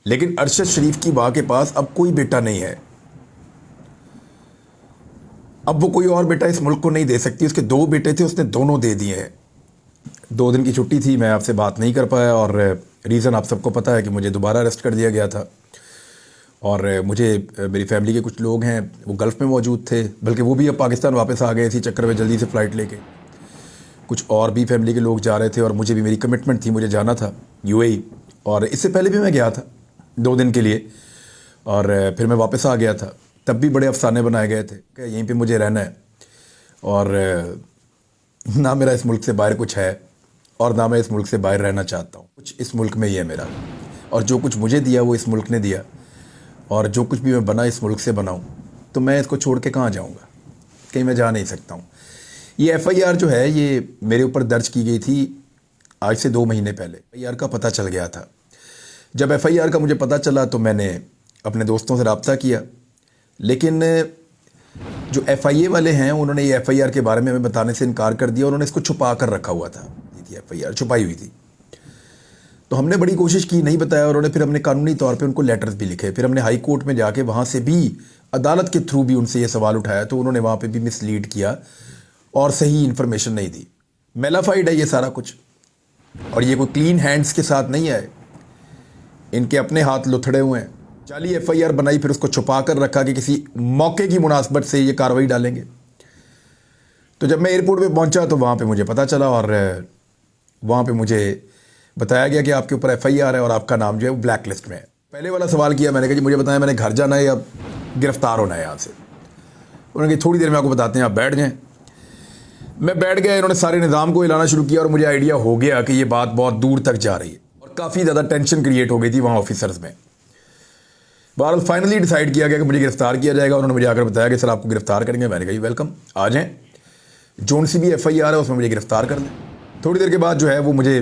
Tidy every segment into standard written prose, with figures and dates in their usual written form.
लेकिन अरशद शरीफ की माँ के पास अब कोई बेटा नहीं है। अब वो कोई और बेटा इस मुल्क को नहीं दे सकती। उसके 2 बेटे थे, उसने दोनों दे दिए हैं। 2 दिन की छुट्टी थी, मैं आपसे बात नहीं कर पाया और रीज़न आप सबको पता है कि मुझे दोबारा अरेस्ट कर दिया गया था। और मुझे मेरी फैमिली के कुछ लोग हैं वो गल्फ़ में मौजूद थे, बल्कि वो भी अब पाकिस्तान वापस आ गए इसी चक्कर में जल्दी से फ़्लाइट लेके। कुछ और भी फैमिली के लोग जा रहे थे और मुझे भी मेरी कमिटमेंट थी, मुझे जाना था यूएई। और इससे पहले भी मैं गया था 2 दिन के लिए और फिर मैं वापस आ गया था। तब भी बड़े अफसाने बनाए गए थे कि यहीं पे मुझे रहना है और ना मेरा इस मुल्क से बाहर कुछ है और ना मैं इस मुल्क से बाहर रहना चाहता हूँ। कुछ इस मुल्क में ही है मेरा, और जो कुछ मुझे दिया वो इस मुल्क ने दिया, और जो कुछ भी मैं बना इस मुल्क से बनाऊँ, तो मैं इसको छोड़ के कहाँ जाऊँगा? कहीं मैं जा नहीं सकता हूँ। ये एफ़आईआर जो है ये मेरे ऊपर दर्ज की गई थी आज से 2 महीने पहले। एफ़आईआर का पता चल गया था। जब एफ़आईआर का मुझे पता चला तो मैंने अपने दोस्तों से रब्ता किया, लेकिन जो एफ़आईए वाले हैं उन्होंने ये एफ़आईआर के बारे में हमें बताने से इनकार कर दिया। उन्होंने इसको छुपा कर रखा हुआ था। ये एफ़आईआर छुपाई हुई थी। तो हमने बड़ी कोशिश की, नहीं बताया। उन्होंने फिर हमने कानूनी तौर पे उनको लेटर्स भी लिखे। फिर हमने हाई कोर्ट में जाके वहाँ से भी अदालत के थ्रू भी उनसे ये सवाल उठाया, तो उन्होंने वहाँ पे भी मिसलीड किया और सही इन्फॉर्मेशन नहीं दी। मेलाफाइड है ये सारा कुछ, और ये कोई क्लीन हैंड्स के साथ नहीं है। इनके अपने हाथ लुथड़े हुए हैं। जाली एफ़आईआर बनाई, फिर उसको छुपा कर रखा कि किसी मौके की मुनासबत से ये कार्रवाई डालेंगे। तो जब मैं एयरपोर्ट पे पहुंचा तो वहाँ पे मुझे पता चला और वहाँ पे मुझे बताया गया कि आपके ऊपर एफ़आईआर है और आपका नाम जो है वो ब्लैक लिस्ट में है। पहले वाला सवाल किया मैंने, कहा जी मुझे बताया मैंने घर जाना है या गिरफ़्तार होना है यहाँ से? उन्होंने कहा थोड़ी देर में आपको बताते हैं, आप बैठ जाएँ। मैं बैठ गया। इन्होंने सारे निज़ाम को हिलाना शुरू किया और मुझे आइडिया हो गया कि ये बात बहुत दूर तक जा रही है और काफ़ी ज़्यादा टेंशन क्रिएट हो गई थी वहाँ ऑफिसर्स में। बहरहाल फाइनली डिसाइड किया गया कि मुझे गिरफ्तार किया जाएगा। उन्होंने मुझे आकर बताया कि सर आपको गिरफ्तार करेंगे। मैंने कहा वेलकम, आ जाएँ, जोन सी भी एफ़आईआर है उसमें मुझे गिरफ्तार कर लें। थोड़ी देर के बाद जो है वो मुझे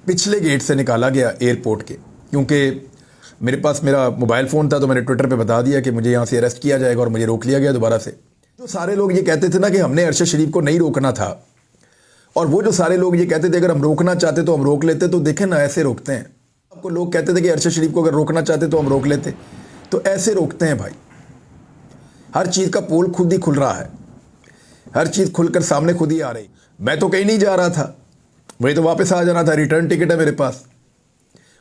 पिछले गेट से निकाला गया एयरपोर्ट के, क्योंकि मेरे पास मेरा मोबाइल फ़ोन था। तो मैंने ट्विटर पे बता दिया कि मुझे यहाँ से अरेस्ट किया जाएगा और मुझे रोक लिया गया दोबारा से। जो सारे लोग ये कहते थे ना कि हमने अरशद शरीफ को नहीं रोकना था, और वो जो सारे लोग ये कहते थे अगर हम रोकना चाहते तो हम रोक लेते, तो देखें ना ऐसे रोकते हैं। आपको लोग कहते थे कि अरशद शरीफ को अगर रोकना चाहते तो हम रोक लेते, तो ऐसे रोकते हैं भाई। हर चीज़ का पोल खुद ही खुल रहा है, हर चीज़ खुलकर सामने खुद ही आ रही। मैं तो कहीं नहीं जा रहा था, मुझे तो वापस आ जाना था। रिटर्न टिकट है मेरे पास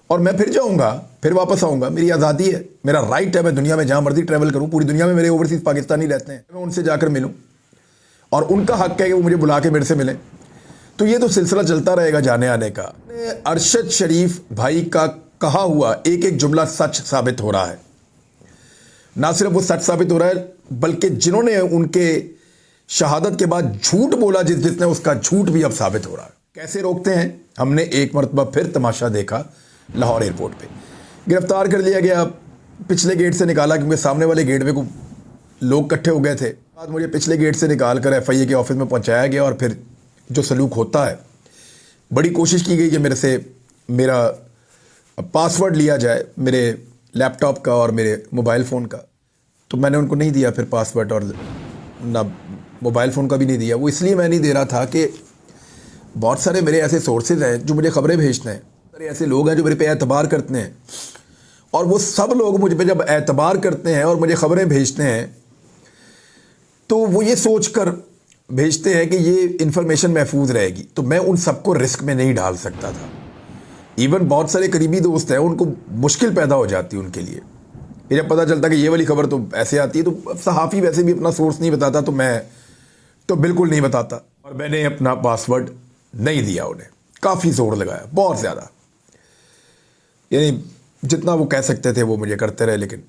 और मैं फिर जाऊंगा, फिर वापस आऊंगा। मेरी आज़ादी है, मेरा राइट है। मैं दुनिया में जहां मर्जी ट्रैवल करूं। पूरी दुनिया में मेरे ओवरसीज पाकिस्तानी रहते हैं, मैं उनसे जाकर मिलूं और उनका हक है कि वो मुझे बुला के मेरे से मिलें। तो ये तो सिलसिला चलता रहेगा जाने आने का। अरशद शरीफ भाई का कहा हुआ एक एक जुमला सच साबित हो रहा है। ना सिर्फ वो सच साबित हो रहा है, बल्कि जिन्होंने उनके शहादत के बाद झूठ बोला, जिसने उसका झूठ भी अब साबित हो रहा है। कैसे रोकते हैं? हमने एक मरतबा फिर तमाशा देखा लाहौर एयरपोर्ट पे। गिरफ्तार कर लिया गया, पिछले गेट से निकाला क्योंकि सामने वाले गेट पे को लोग इकट्ठे हो गए थे। बाद मुझे पिछले गेट से निकाल कर एफ़आईए के ऑफिस में पहुंचाया गया और फिर जो सलूक होता है, बड़ी कोशिश की गई कि मेरे से मेरा पासवर्ड लिया जाए मेरे लैपटॉप का और मेरे मोबाइल फ़ोन का। तो मैंने उनको नहीं दिया फिर पासवर्ड, और ना मोबाइल फ़ोन का भी नहीं दिया। वो इसलिए मैं नहीं दे रहा था कि बहुत सारे मेरे ऐसे सोर्सेज हैं जो मुझे ख़बरें भेजते हैं, सारे ऐसे लोग हैं जो मेरे पे एतबार करते हैं, और वो सब लोग मुझ पे जब एतबार करते हैं और मुझे ख़बरें भेजते हैं तो वो ये सोच कर भेजते हैं कि ये इन्फॉर्मेशन महफूज रहेगी। तो मैं उन सबको रिस्क में नहीं डाल सकता था। इवन बहुत सारे करीबी दोस्त हैं, उनको मुश्किल पैदा हो जाती है उनके लिए। फिर जब पता चलता कि ये वाली खबर तो ऐसे आती है, तो सहाफ़ी वैसे भी अपना सोर्स नहीं बताता, तो मैं तो बिल्कुल नहीं बताता। और मैंने अपना पासवर्ड नहीं दिया उन्हें। काफ़ी ज़ोर लगाया, बहुत ज़्यादा, यानी जितना वो कह सकते थे वो मुझे करते रहे, लेकिन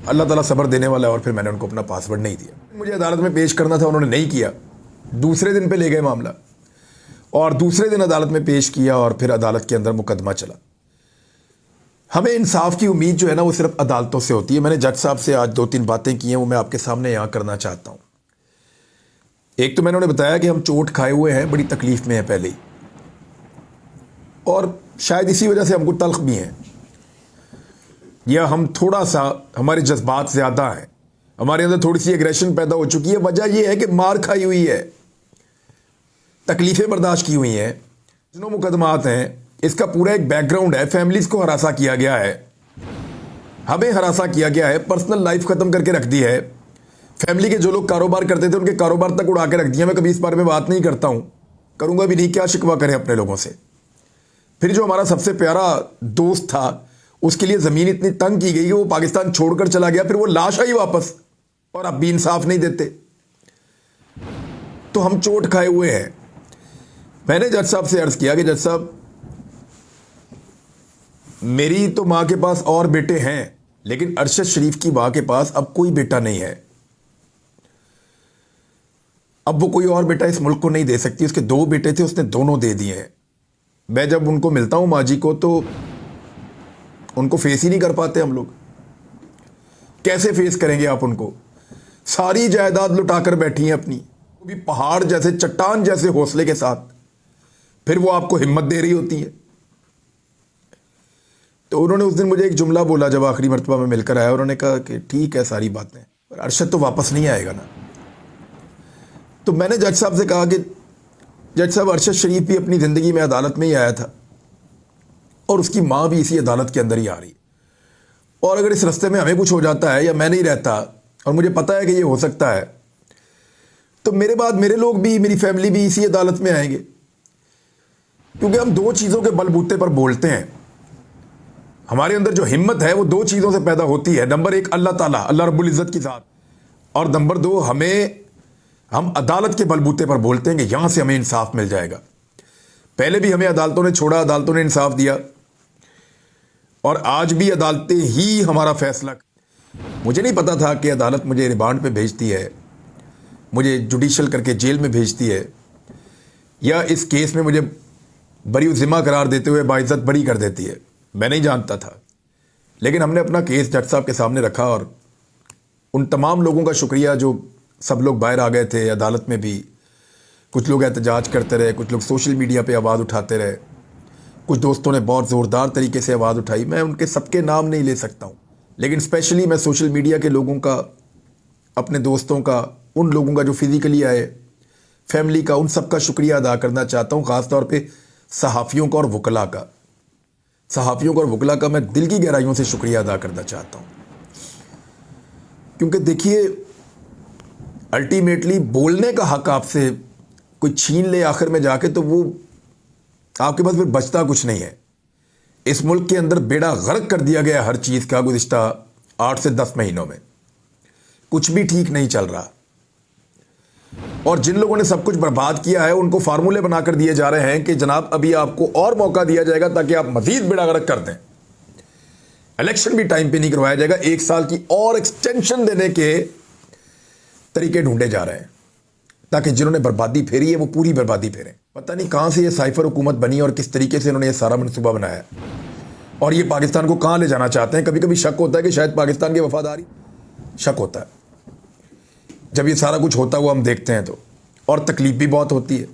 अल्लाह ताला सब्र देने वाला है। और फिर मैंने उनको अपना पासवर्ड नहीं दिया। मुझे अदालत में पेश करना था, उन्होंने नहीं किया। दूसरे दिन पे ले गए मामला और दूसरे दिन अदालत में पेश किया और फिर अदालत के अंदर मुकदमा चला। हमें इंसाफ की उम्मीद जो है ना वो सिर्फ अदालतों से होती है। मैंने जज साहब से आज 2-3 बातें की हैं, वो मैं आपके सामने यहाँ करना चाहता हूँ। एक तो मैंने उन्हें बताया कि हम चोट खाए हुए हैं, बड़ी तकलीफ़ में हैं पहले ही, और शायद इसी वजह से हमको तल्ख भी हैं, या हम थोड़ा सा, हमारे जज्बात ज़्यादा हैं, हमारे अंदर थोड़ी सी एग्रेशन पैदा हो चुकी है। वजह यह है कि मार खाई हुई है, तकलीफ़ें बर्दाश्त की हुई हैं, जिन्हों मुकदमात हैं। इसका पूरा एक बैकग्राउंड है, फैमिलीज़ को हरासा किया गया है, हमें हरासा किया गया है, पर्सनल लाइफ खत्म करके रख दी है, फैमिली के जो लोग कारोबार करते थे उनके कारोबार तक उड़ा के रख दिया। मैं कभी इस बारे में बात नहीं करता हूं, करूंगा भी नहीं, क्या शिकवा करें अपने लोगों से। फिर जो हमारा सबसे प्यारा दोस्त था उसके लिए ज़मीन इतनी तंग की गई कि वो पाकिस्तान छोड़कर चला गया, फिर वो लाश आई वापस और अब भी इंसाफ नहीं देते। तो हम चोट खाए हुए हैं। मैंने जज साहब से अर्ज़ किया कि जज साहब, मेरी तो माँ के पास और बेटे हैं, लेकिन अरशद शरीफ की माँ के पास अब कोई बेटा नहीं है। अब वो कोई और बेटा इस मुल्क को नहीं दे सकती। उसके 2 बेटे थे, उसने दोनों दे दिए हैं। मैं जब उनको मिलता हूं माँ जी को, तो उनको फेस ही नहीं कर पाते हम लोग। कैसे फेस करेंगे आप उनको? सारी जायदाद लुटाकर बैठी हैं अपनी, वो भी पहाड़ जैसे, चट्टान जैसे हौसले के साथ, फिर वो आपको हिम्मत दे रही होती है। तो उन्होंने उस दिन मुझे एक जुमला बोला जब आखिरी मरतबा में मिलकर आया। उन्होंने कहा कि ठीक है सारी बातें, पर अरशद तो वापस नहीं आएगा ना। तो मैंने जज साहब से कहा कि जज साहब, अरशद शरीफ भी अपनी ज़िंदगी में अदालत में ही आया था और उसकी माँ भी इसी अदालत के अंदर ही आ रही है, और अगर इस रास्ते में हमें कुछ हो जाता है या मैं नहीं रहता, और मुझे पता है कि ये हो सकता है, तो मेरे बाद मेरे लोग भी, मेरी फैमिली भी इसी अदालत में आएंगे। क्योंकि हम 2 चीज़ों के बलबूते पर बोलते हैं। हमारे अंदर जो हिम्मत है वो 2 चीज़ों से पैदा होती है। नंबर 1 अल्लाह ताला, अल्लाह रब्बुल इज़्ज़त की ज़ात, और नंबर 2 हम अदालत के बलबूते पर बोलते हैं कि यहां से हमें इंसाफ मिल जाएगा। पहले भी हमें अदालतों ने छोड़ा, अदालतों ने इंसाफ दिया, और आज भी अदालतें ही हमारा फैसला। मुझे नहीं पता था कि अदालत मुझे रिमांड पे भेजती है, मुझे जुडिशल करके जेल में भेजती है, या इस केस में मुझे बरी ज़िम्मा करार देते हुए बाइज्जत बरी कर देती है। मैं नहीं जानता था, लेकिन हमने अपना केस जज साहब के सामने रखा, और उन तमाम लोगों का शुक्रिया जो सब लोग बाहर आ गए थे। अदालत में भी कुछ लोग एहतजाज करते रहे, कुछ लोग सोशल मीडिया पे आवाज़ उठाते रहे, कुछ दोस्तों ने बहुत ज़ोरदार तरीके से आवाज़ उठाई। मैं उनके सबके नाम नहीं ले सकता हूँ, लेकिन स्पेशली मैं सोशल मीडिया के लोगों का, अपने दोस्तों का, उन लोगों का जो फिज़िकली आए, फैमिली का, उन सब का शुक्रिया अदा करना चाहता हूँ। ख़ास तौर पे सहाफ़ियों का और वकला का, सहाफ़ियों का और वकला का मैं दिल की गहराइयों से शुक्रिया अदा करना चाहता हूँ। क्योंकि देखिए, अल्टीमेटली बोलने का हक आपसे कोई छीन ले आखिर में जाके, तो वो आपके पास फिर बचता कुछ नहीं है। इस मुल्क के अंदर बेड़ा गर्क कर दिया गया हर चीज़ का। गुज़िश्ता 8 से 10 महीनों में कुछ भी ठीक नहीं चल रहा, और जिन लोगों ने सब कुछ बर्बाद किया है उनको फार्मूले बनाकर दिए जा रहे हैं कि जनाब अभी आपको और मौका दिया जाएगा ताकि आप मजीद बेड़ा गर्क कर दें। इलेक्शन भी टाइम पे नहीं करवाया जाएगा, 1 साल की और एक्सटेंशन देने के तरीके ढूंढे जा रहे हैं ताकि जिन्होंने बर्बादी फेरी है वो पूरी बर्बादी फेरें। पता नहीं कहां से ये साइफर हुकूमत बनी और किस तरीके से इन्होंने ये सारा मनसूबा बनाया, और ये पाकिस्तान को कहां ले जाना चाहते हैं। कभी कभी शक होता है कि शायद पाकिस्तान की वफादारी, शक होता है जब ये सारा कुछ होता हुआ हम देखते हैं तो, और तकलीफ भी बहुत होती है।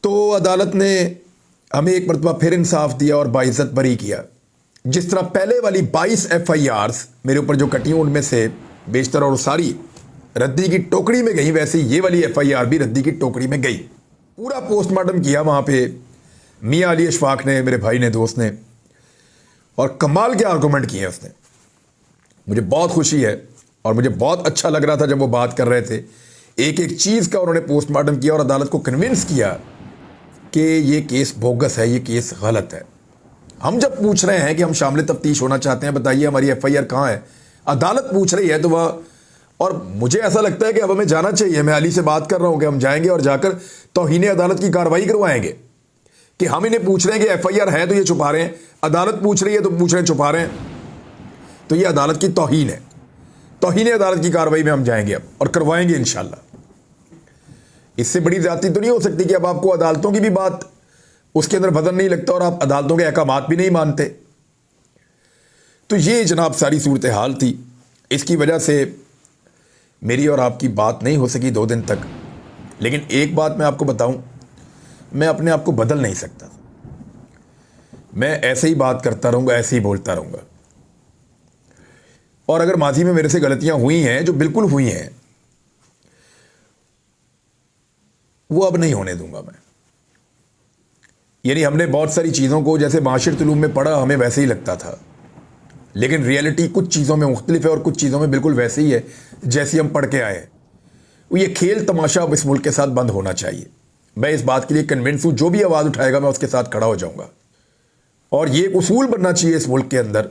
तो अदालत ने हमें एक मरतबा फिर इंसाफ दिया और बाइज्जत बरी किया। जिस तरह पहले वाली 22 FIRs मेरे ऊपर जो कटी उनमें से बेशतर और सारी रद्दी की टोकरी में गई, वैसे ये वाली FIR भी रद्दी की टोकरी में गई। पूरा पोस्टमार्टम किया वहाँ पे मियाँ अली अशफाक ने, मेरे भाई ने, दोस्त ने, और कमाल के आर्गूमेंट किए उसने। मुझे बहुत खुशी है और मुझे बहुत अच्छा लग रहा था जब वो बात कर रहे थे। एक एक चीज़ का उन्होंने पोस्टमार्टम किया और अदालत को कन्विंस किया कि ये केस बोगस है, ये केस गलत है। हम जब पूछ रहे हैं कि हम शामिल तफ्तीश होना चाहते हैं, बताइए हमारी FIR कहाँ है, अदालत पूछ रही है तो वह, और मुझे ऐसा लगता है कि अब हमें जाना चाहिए। मैं अली से बात कर रहा हूँ कि हम जाएंगे और जाकर तौहीन अदालत की कार्रवाई करवाएंगे कि हम इन्हें पूछ रहे हैं कि FIR है तो ये छुपा रहे हैं, अदालत पूछ रही है तो पूछ रहे हैं छुपा रहे हैं, तो ये अदालत की तौहीन है। तौहीन अदालत की कार्रवाई में हम जाएंगे अब और करवाएंगे इंशाल्लाह। इससे बड़ी ज्यादती तो नहीं हो सकती कि अब आपको अदालतों की भी बात उसके अंदर वजन नहीं लगता और आप अदालतों के अहकामात भी नहीं मानते। तो ये जनाब सारी सूरत हाल थी। इसकी वजह से मेरी और आपकी बात नहीं हो सकी 2 दिन तक। लेकिन एक बात मैं आपको बताऊं, मैं अपने आप को बदल नहीं सकता। मैं ऐसे ही बात करता रहूंगा, ऐसे ही बोलता रहूंगा, और अगर माजी में मेरे से गलतियां हुई हैं, जो बिल्कुल हुई हैं, वो अब नहीं होने दूंगा मैं। यानी हमने बहुत सारी चीज़ों को जैसे माशिरत उलूम में पढ़ा हमें वैसे ही लगता था, लेकिन रियलिटी कुछ चीज़ों में मुख्तलिफ है और कुछ चीज़ों में बिल्कुल वैसे ही है जैसी हम पढ़ के आए हैं। ये खेल तमाशा अब इस मुल्क के साथ बंद होना चाहिए। मैं इस बात के लिए कन्विंस हूँ, जो भी आवाज़ उठाएगा मैं उसके साथ खड़ा हो जाऊँगा। और ये एक उसूल बनना चाहिए इस मुल्क के अंदर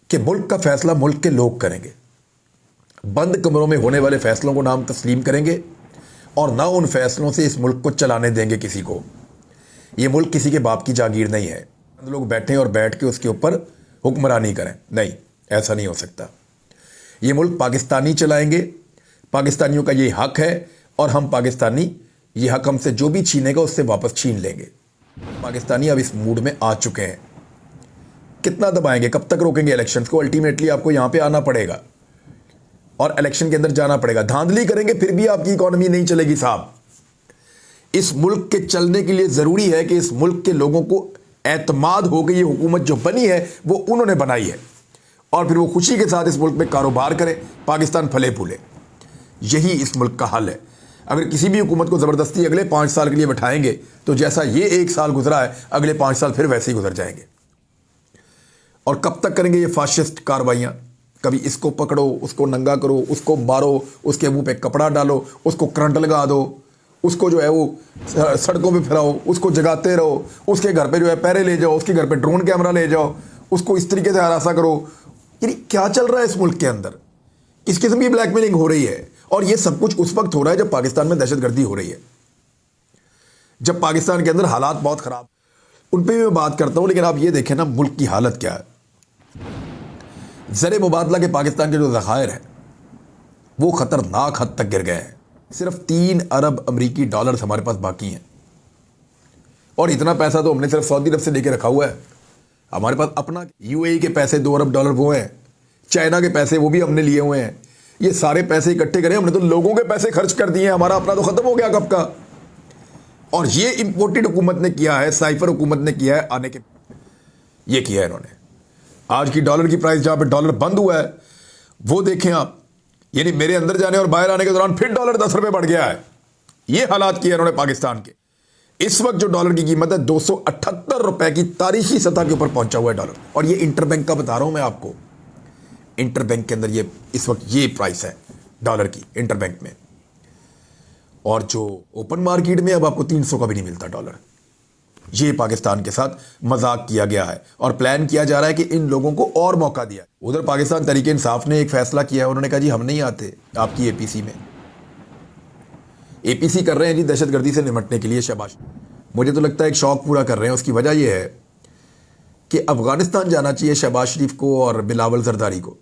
कि मुल्क का फ़ैसला मुल्क के लोग करेंगे। बंद कमरों में होने वाले फ़ैसलों को ना हम तस्लीम करेंगे और ना उन फ़ैसलों से इस मुल्क को चलाने देंगे किसी को। ये मुल्क किसी के बाप की जागीर नहीं है, लोग बैठें और बैठ के उसके ऊपर हुक्मरानी करें, नहीं, ऐसा नहीं हो सकता। ये मुल्क पाकिस्तानी चलाएंगे, पाकिस्तानियों का ये हक है और हम पाकिस्तानी ये हक हमसे जो भी छीनेगा उससे वापस छीन लेंगे। पाकिस्तानी अब इस मूड में आ चुके हैं। कितना दबाएंगे, कब तक रोकेंगे इलेक्शंस को? अल्टीमेटली आपको यहां पे आना पड़ेगा और इलेक्शन के अंदर जाना पड़ेगा। धांधली करेंगे फिर भी आपकी इकॉनमी नहीं चलेगी साहब। इस मुल्क के चलने के लिए ज़रूरी है कि इस मुल्क के लोगों को एतमाद हो कि ये हुकूमत जो बनी है वो उन्होंने बनाई है और फिर वो खुशी के साथ इस मुल्क में कारोबार करें, पाकिस्तान फले फूले। यही इस मुल्क का हल है। अगर किसी भी हुकूमत को ज़बरदस्ती अगले 5 साल के लिए बैठाएंगे तो जैसा ये 1 साल गुजरा है अगले 5 साल फिर वैसे ही गुजर जाएंगे। और कब तक करेंगे ये फाशिस्ट कार्रवाइयाँ? कभी इसको पकड़ो, उसको नंगा करो, उसको मारो, उसके मुंह पे कपड़ा डालो, उसको करंट लगा दो, उसको जो है वो सड़कों पे फिराओ, उसको जगाते रहो, उसके घर पे जो है पैरे ले जाओ, उसके घर पे ड्रोन कैमरा ले जाओ, उसको इस तरीके से हरासा करो। यानी क्या चल रहा है इस मुल्क के अंदर? किस किस्म की ब्लैकमेलिंग हो रही है? और ये सब कुछ उस वक्त हो रहा है जब पाकिस्तान में दहशतगर्दी हो रही है, जब पाकिस्तान के अंदर हालात बहुत ख़राब। उन पर भी मैं बात करता हूँ, लेकिन आप ये देखें ना मुल्क की हालत क्या है। ज़र मुबादला के पाकिस्तान के जो ज़खायर हैं वो ख़तरनाक हद तक गिर गए हैं। सिर्फ 3 अरब अमरीकी डॉलर हमारे पास बाकी हैं और इतना पैसा तो हमने सिर्फ सऊदी अरब से लेके रखा हुआ है। हमारे पास अपना यूएई के पैसे 2 अरब डॉलर वो हैं, चाइना के पैसे वो भी हमने लिए हुए हैं। ये सारे पैसे इकट्ठे करें हमने तो लोगों के पैसे खर्च कर दिए हैं, हमारा अपना तो ख़त्म हो गया कब का। और ये इंपोर्टेड हुकूमत ने किया है, साइफर हुकूमत ने किया है आने के, ये किया है इन्होंने। आज की डॉलर की प्राइस जहाँ पे डॉलर बंद हुआ है वो देखें आप, यानी मेरे अंदर जाने और बाहर आने के दौरान फिर डॉलर 10 रुपये बढ़ गया है। ये हालात किए इन्होंने पाकिस्तान के। इस वक्त जो डॉलर की कीमत है 278 रुपए की तारीखी सतह के ऊपर पहुंचा हुआ है डॉलर। और ये इंटरबैंक का बता रहा हूं मैं आपको, इंटरबैंक के अंदर ये इस वक्त ये प्राइस है डॉलर की इंटरबैंक में। और जो ओपन मार्केट में अब आपको 300 का भी नहीं मिलता डॉलर। ये पाकिस्तान के साथ मजाक किया गया है और प्लान किया जा रहा है कि इन लोगों को और मौका दिया। उधर पाकिस्तान तहरीक इंसाफ ने एक फैसला किया है, उन्होंने कहा जी हम नहीं आते आपकी एपीसी में। एपीसी कर रहे हैं जी दहशतगर्दी से निपटने के लिए, शाबाश। मुझे तो लगता है एक शौक पूरा कर रहे हैं। उसकी वजह यह है कि अफगानिस्तान जाना चाहिए शहबाज शरीफ को और बिलावल जरदारी को,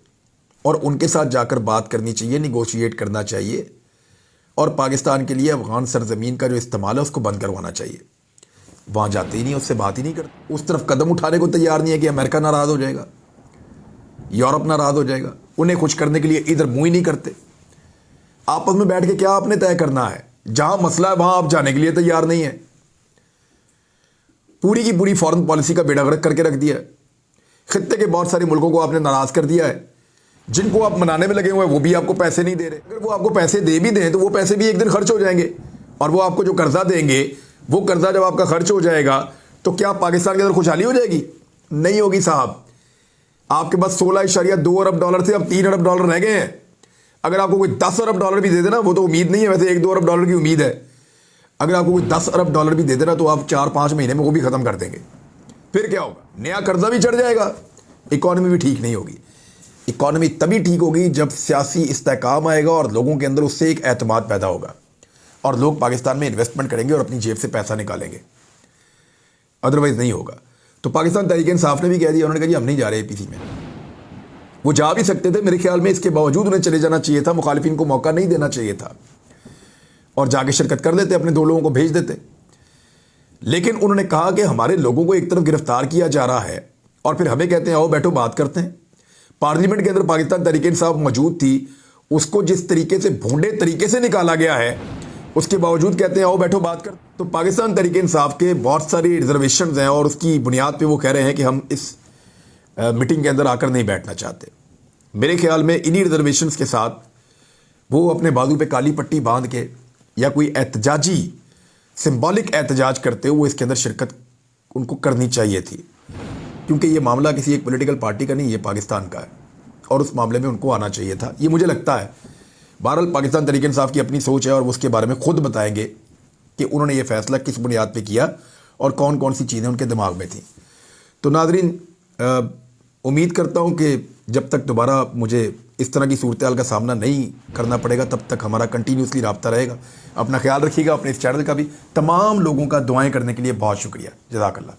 और उनके साथ जाकर बात करनी चाहिए, निगोशिएट करना चाहिए और पाकिस्तान के लिए अफगान सरजमीन का जो इस्तेमाल है उसको बंद करवाना चाहिए। वहाँ जाते ही नहीं, उससे बात ही नहीं करते। उस तरफ कदम उठाने को तैयार नहीं है कि अमेरिका नाराज़ हो जाएगा, यूरोप नाराज़ हो जाएगा। उन्हें खुश करने के लिए इधर मुँह ही नहीं करते। आपस में बैठ के क्या आपने तय करना है? जहाँ मसला है वहाँ आप जाने के लिए तैयार नहीं है। पूरी की पूरी फॉरेन पॉलिसी का बेड़ा गर्क करके रख दिया है। खित्ते के बहुत सारे मुल्कों को आपने नाराज़ कर दिया है। जिनको आप मनाने में लगे हुए हैं वो भी आपको पैसे नहीं दे रहे। अगर वो आपको पैसे दे भी दें तो वो पैसे भी एक दिन खर्च हो जाएंगे, और वो आपको जो कर्जा देंगे वो कर्जा जब आपका खर्च हो जाएगा तो क्या पाकिस्तान के अंदर खुशहाली हो जाएगी? नहीं होगी साहब। आपके पास 16.2 अरब डॉलर थे, अब 3 अरब डॉलर रह गए हैं। अगर आपको कोई 10 अरब डॉलर भी दे देना, वो तो उम्मीद नहीं है, वैसे 1-2 अरब डॉलर की उम्मीद है। अगर आपको कोई 10 अरब डॉलर भी दे देना तो आप 4-5 महीने में वो भी ख़त्म कर देंगे। फिर क्या होगा? नया कर्जा भी चढ़ जाएगा, इकॉनमी भी ठीक नहीं होगी। इकॉनमी तभी ठीक होगी जब सियासी इस्तेहकाम आएगा और लोगों के अंदर उससे एक एतमाद पैदा होगा और लोग पाकिस्तान में इन्वेस्टमेंट करेंगे और अपनी जेब से पैसा निकालेंगे, अदरवाइज नहीं होगा। तो पाकिस्तान तहरीक इंसाफ ने भी कह दिया, उन्होंने कहा जी हम नहीं जा रहे एपीसी में। वो जा भी सकते थे मेरे ख्याल में, इसके बावजूद उन्हें चले जाना चाहिए था, मुखालिफिन को मौका नहीं देना चाहिए था और जाके शिरकत कर लेते, अपने 2 लोगों को भेज देते। लेकिन उन्होंने कहा कि हमारे लोगों को एक तरफ गिरफ्तार किया जा रहा है और फिर हमें कहते हैं आओ बैठो बात करते हैं। पार्लियामेंट के अंदर पाकिस्तान तहरीक इंसाफ मौजूद थी, उसको जिस तरीके से भोंडे तरीके से निकाला गया है, उसके बावजूद कहते हैं आओ बैठो बात कर। तो पाकिस्तान तहरीक इंसाफ के बहुत सारी रिजर्वेशन हैं और उसकी बुनियाद पे वो कह रहे हैं कि हम इस मीटिंग के अंदर आकर नहीं बैठना चाहते। मेरे ख्याल में इन्हीं रिजर्वेशन के साथ वो अपने बाजू पे काली पट्टी बांध के या कोई एहतजाजी सिंबॉलिक एहतजाज करते हुए इसके अंदर शिरकत उनको करनी चाहिए थी, क्योंकि ये मामला किसी एक पॉलिटिकल पार्टी का नहीं, ये पाकिस्तान का है और उस मामले में उनको आना चाहिए था, ये मुझे लगता है। बहरहाल पाकिस्तान तहरीक इंसाफ की अपनी सोच है और वो उसके बारे में खुद बताएंगे कि उन्होंने ये फैसला किस बुनियाद पे किया और कौन कौन सी चीज़ें उनके दिमाग में थी। तो नाज़रीन, उम्मीद करता हूँ कि जब तक दोबारा मुझे इस तरह की सूरत हाल का सामना नहीं करना पड़ेगा तब तक हमारा कंटिन्यूसली रब्ता रहेगा। अपना ख्याल रखिएगा, अपने इस चैनल का भी। तमाम लोगों का दुआएं करने के लिए बहुत शुक्रिया। जज़ाकल्लाह।